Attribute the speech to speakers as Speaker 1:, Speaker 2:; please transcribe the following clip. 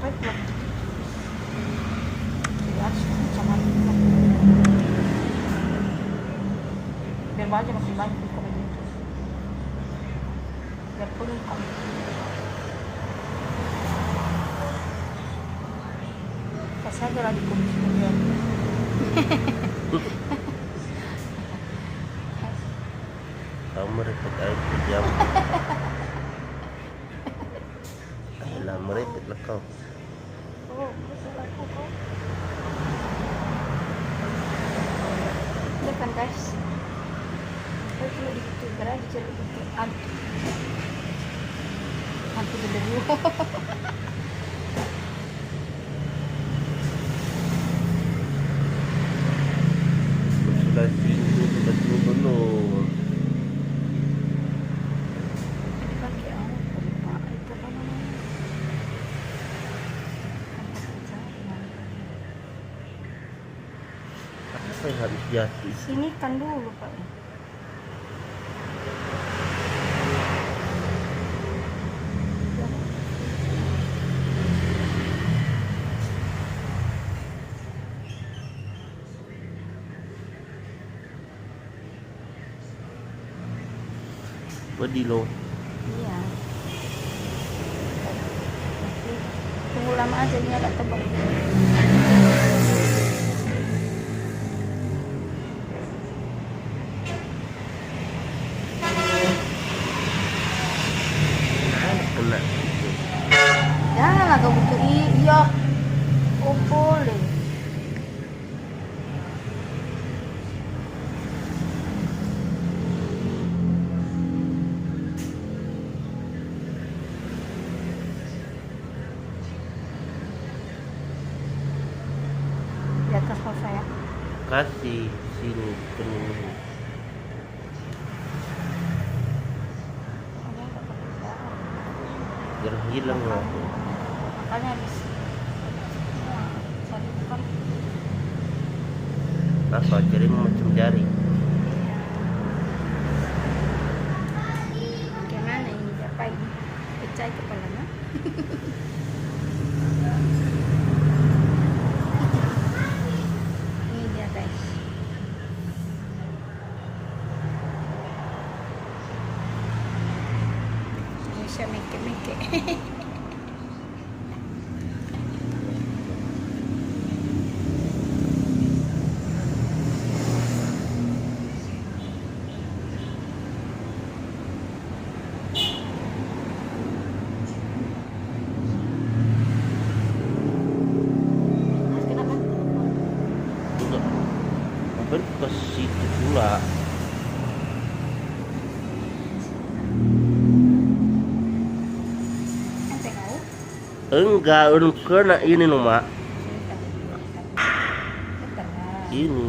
Speaker 1: Baik loh. Jelas sama biar baca makin banyak di komen itu. Biar penuh komen. Kasih aja lah di komen kemudian.
Speaker 2: Kamu repot aja kejam. Ayolah merepet lah kau.
Speaker 1: Oh, betul aku kok. Lihat kan guys. Saya cuma di youtuber aja cari itu hantu genderuwo.
Speaker 2: Sudah tinggi, sudah turun.
Speaker 1: Dipakai apa itu apa namanya?
Speaker 2: Apa yang harus jatuh?
Speaker 1: Sini kan dulu Pak.
Speaker 2: Bedilo.
Speaker 1: Iya. Tunggu lama aja ini agak tebal.
Speaker 2: Kena.
Speaker 1: Janganlah kau butuh iya. Oh boleh. Di atas sofa ya.
Speaker 2: Kasih sini penuh. Biar hilang lah.
Speaker 1: Makanya habis. Cari bukan.
Speaker 2: Apa jari macam jari?
Speaker 1: Gimana ini apa ini? Pecah kepalanya. Ini dia guys. Bisa meke-meke. Kenapa?
Speaker 2: Juga. Hampir ke situ pula.
Speaker 1: Ente mau?
Speaker 2: Enggak, udah kena ini loh mak.
Speaker 1: Bentar.
Speaker 2: Ini.